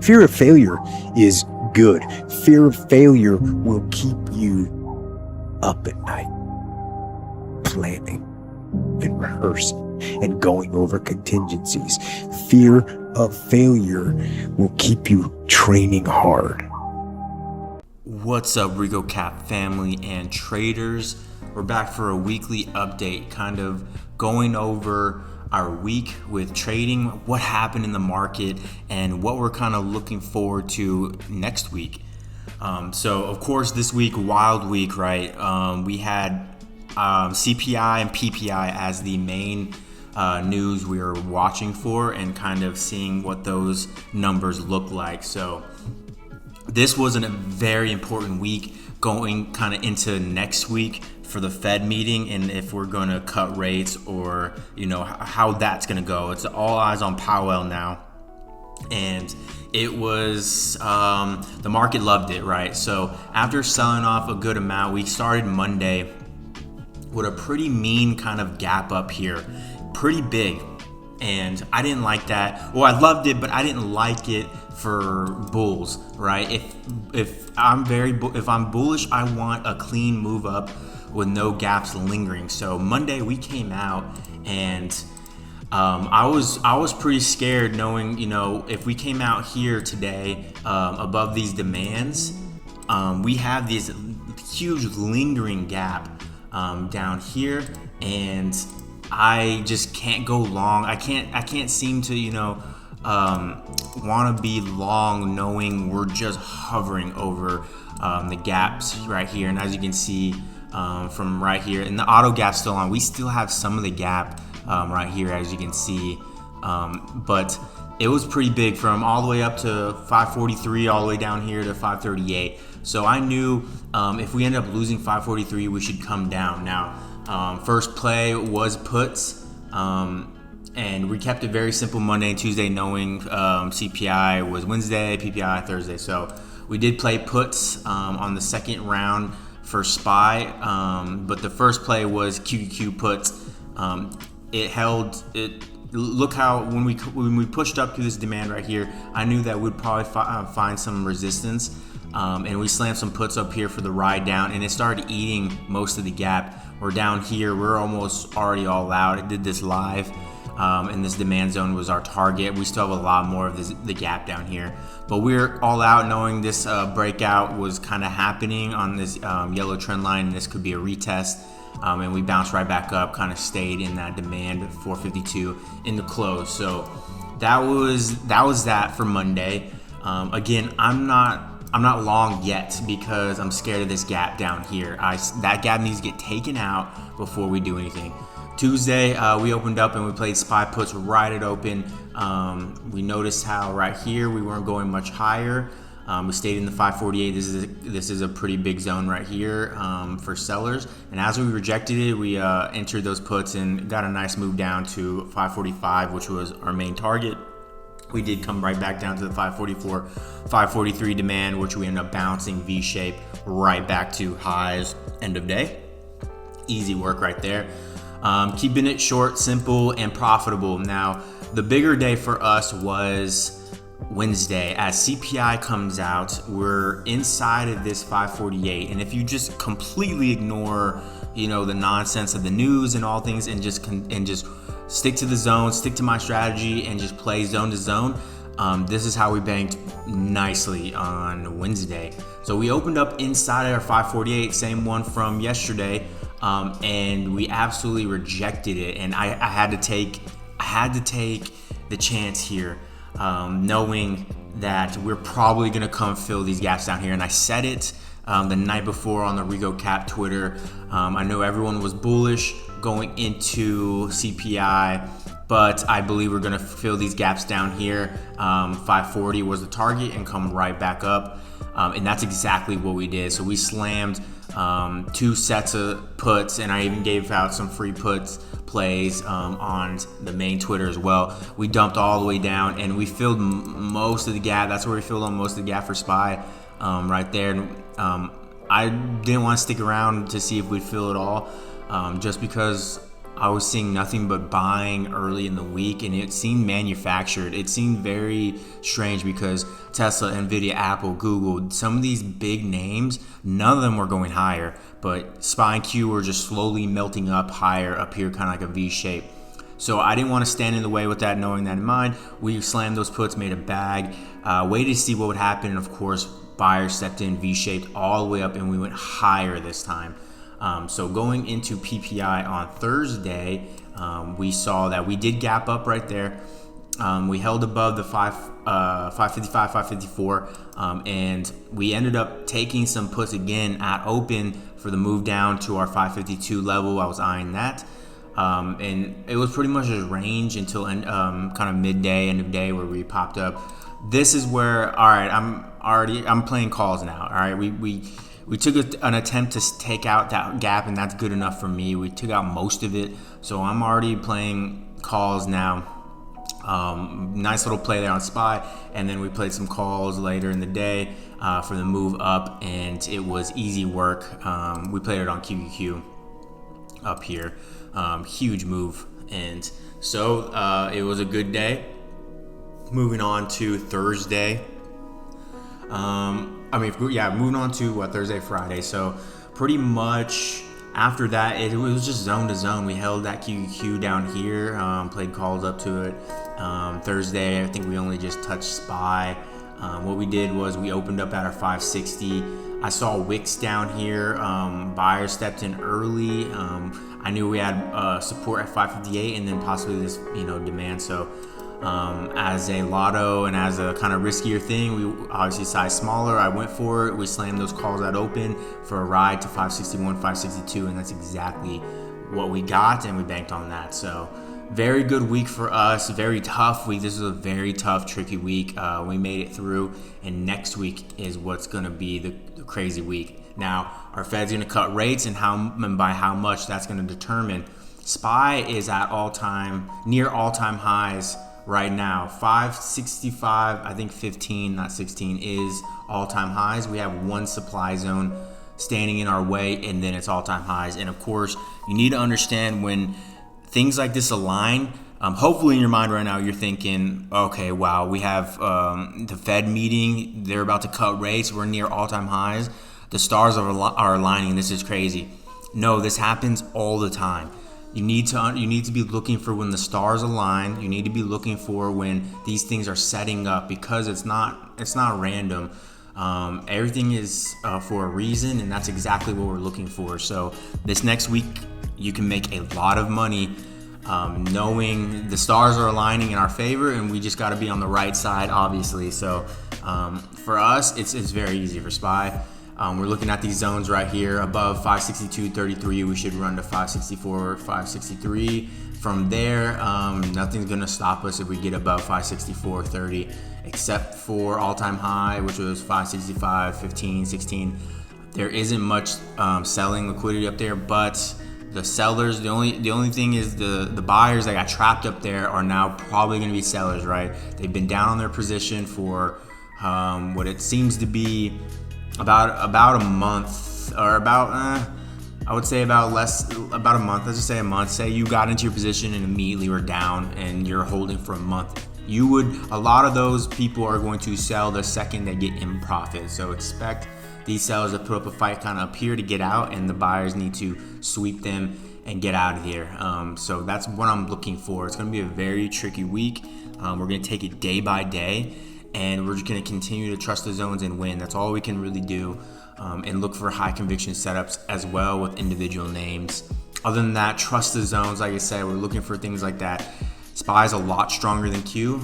Fear of failure is good. Fear of failure will keep you up at night, planning and rehearsing and going over contingencies. Fear of failure will keep you training hard. What's up, RicoCap family and traders? We're back for a weekly update, kind of going over our week with trading, what happened in the market, and what we're kind of looking forward to next week. So, of course, this week, wild week, right? We had CPI and PPI as the main news we were watching for and kind of seeing what those numbers look like. So this was a very important week going kind of into next week for the Fed meeting, and if we're going to cut rates or, how that's going to go. It's all eyes on Powell now. And it was, the market loved it, right? So after selling off a good amount, we started Monday with a pretty mean kind of gap up here, pretty big. And I didn't like that. Well, I loved it, but I didn't like it for bulls, right? If I'm bullish, I want a clean move up with no gaps lingering. So Monday we came out and I was pretty scared knowing, if we came out here today above these demands, we have this huge lingering gap down here, and I just can't go long. I can't seem to, want to be long knowing we're just hovering over the gaps right here. And as you can see from right here, and the auto gap's still on. We still have some of the gap right here, as you can see. But it was pretty big from all the way up to 543 all the way down here to 538. So I knew if we end up losing 543, we should come down. Now, first play was puts, and we kept it very simple Monday and Tuesday, knowing CPI was Wednesday, PPI Thursday. So we did play puts on the second round for SPY, but the first play was QQQ puts. It held it. Look how when we pushed up to this demand right here, I knew that we'd probably find some resistance, and we slammed some puts up here for the ride down, and it started eating most of the gap. We're down here, we're almost already all out. It did this live, and this demand zone was our target. We still have a lot more of the gap down here, but we're all out knowing this breakout was kind of happening on this yellow trend line, and this could be a retest. And we bounced right back up, kind of stayed in that demand 452 in the close. So that was that for Monday. Again, I'm not long yet because I'm scared of this gap down here. That gap needs to get taken out before we do anything. Tuesday, we opened up and we played SPY puts right at open. We noticed how right here we weren't going much higher. We stayed in the 548. This is a pretty big zone right here for sellers. And as we rejected it, we entered those puts and got a nice move down to 545, which was our main target. We did come right back down to the 544, 543 demand, which we ended up bouncing V-shape right back to highs end of day. Easy work right there. Keeping it short, simple, and profitable. Now, the bigger day for us was Wednesday. As CPI comes out, we're inside of this 548, and if you just completely ignore the nonsense of the news and all things, and just stick to the zone, stick to my strategy, and just play zone to zone, this is how we banked nicely on Wednesday. So we opened up inside of our 548, same one from yesterday, and we absolutely rejected it, and I had to take the chance here, knowing that we're probably going to come fill these gaps down here. And I said it the night before on the RicoCap Twitter. I know everyone was bullish going into CPI, but I believe we're going to fill these gaps down here. 540 was the target and come right back up. And that's exactly what we did. So we slammed 2 sets of puts, and I even gave out some free puts plays on the main Twitter as well. We dumped all the way down and we filled most of the gap. That's where we filled on most of the gap for SPY right there. I didn't want to stick around to see if we'd fill it all, just because I was seeing nothing but buying early in the week, and it seemed manufactured. It seemed very strange because Tesla, Nvidia, Apple, Google, some of these big names, none of them were going higher, but SPY and Q were just slowly melting up higher up here, kind of like a V shape. So I didn't want to stand in the way with that. Knowing that in mind, we slammed those puts, made a bag, waited to see what would happen, and of course buyers stepped in V-shaped all the way up, and we went higher this time. So going into PPI on Thursday, we saw that we did gap up right there. We held above the 555, 554, and we ended up taking some puts again at open for the move down to our 552 level. I was eyeing that. And it was pretty much a range until kind of midday, end of day, where we popped up. This is where, all right, I'm playing calls now. All right, we took an attempt to take out that gap, and that's good enough for me. We took out most of it, so I'm already playing calls now. Nice little play there on SPY, and then we played some calls later in the day for the move up, and it was easy work. We played it on QQQ up here. Huge move, and so it was a good day. Moving on to Thursday. Moving on to Thursday, Friday. So pretty much after that, it was just zone to zone. We held that QQQ down here, played calls up to it. Thursday, I think we only just touched SPY. What we did was we opened up at our 560. I saw wicks down here. Buyers stepped in early. I knew we had support at 558 and then possibly this, demand. So as a lotto and as a kind of riskier thing, we obviously sized smaller. I went for it. We slammed those calls out open for a ride to 561, 562, and that's exactly what we got, and we banked on that. So very good week for us. Very tough week. This is a very tough, tricky week. We made it through, and next week is what's going to be the crazy week. Now, our Fed's going to cut rates, and by how much, that's going to determine. SPY is at near all-time highs right now. 565, I think 15, not 16, is all-time highs. We have one supply zone standing in our way, and then it's all-time highs. And of course, you need to understand when things like this align. Hopefully in your mind right now, you're thinking, okay, wow, we have the Fed meeting. They're about to cut rates. We're near all-time highs. The stars are aligning. This is crazy. No, this happens all the time. You need to be looking for when the stars align. You need to be looking for when these things are setting up, because it's not random. Everything is for a reason, and that's exactly what we're looking for. So this next week, you can make a lot of money knowing the stars are aligning in our favor, and we just got to be on the right side, obviously. So for us, it's very easy for SPY. We're looking at these zones right here above 562.33. We should run to 564, 563. From there, nothing's going to stop us if we get above 564.30, except for all-time high, which was 565, 15, 16. There isn't much selling liquidity up there, but the sellers, the only thing is the buyers that got trapped up there are now probably going to be sellers, right? They've been down on their position for what it seems to be about a month, or I would say about a month. Let's just say a month. Say you got into your position and immediately were down, and you're holding for a month. A lot of those people are going to sell the second they get in profit. So expect these sellers to put up a fight kind of up here to get out, and the buyers need to sweep them and get out of here. So that's what I'm looking for. It's going to be a very tricky week. We're going to take it day by day, and we're just going to continue to trust the zones and win. That's all we can really do, and look for high conviction setups as well with individual names. Other than that, trust the zones. Like I said, we're looking for things like that. SPY is a lot stronger than Q,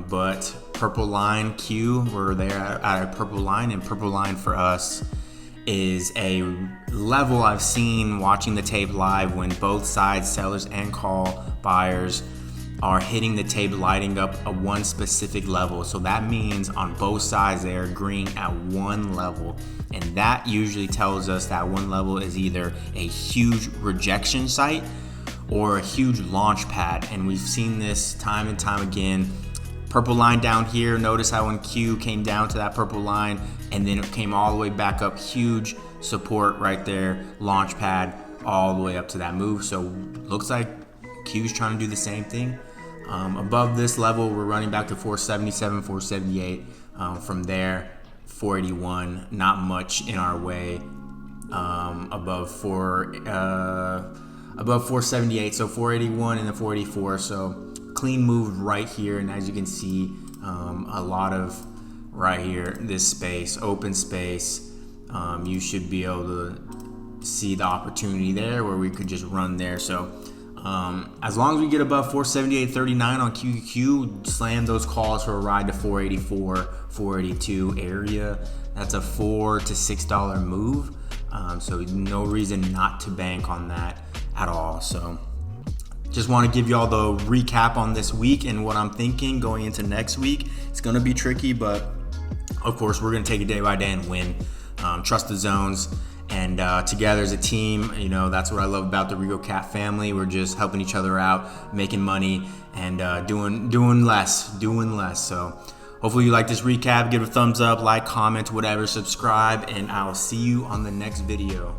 but purple line Q, we're there at a purple line, and purple line for us is a level I've seen watching the tape live when both sides, sellers and call buyers, are hitting the tape, lighting up a one specific level. So that means on both sides they are agreeing at one level, and that usually tells us that one level is either a huge rejection site or a huge launch pad. And we've seen this time and time again. Purple line down here, notice how when Q came down to that purple line and then it came all the way back up, huge support right there, launch pad all the way up to that move. So looks like Q's trying to do the same thing. Above this level, we're running back to 477, 478. From there, 481, not much in our way. Above 478, so 481 and then 484. So clean move right here, and as you can see, a lot of right here, this space, open space. You should be able to see the opportunity there where we could just run there. So as long as we get above 478.39 on QQQ, slam those calls for a ride to 484, 482 area. That's a $4 to $6 move. So no reason not to bank on that at all. So just want to give you all the recap on this week and what I'm thinking going into next week. It's going to be tricky, but of course we're going to take it day by day and win. Trust the zones, and together as a team, you know, that's what I love about the RicoCap family. We're just helping each other out, making money, and doing less. So hopefully you like this recap. Give it a thumbs up, like, comment, whatever, subscribe, and I'll see you on the next video.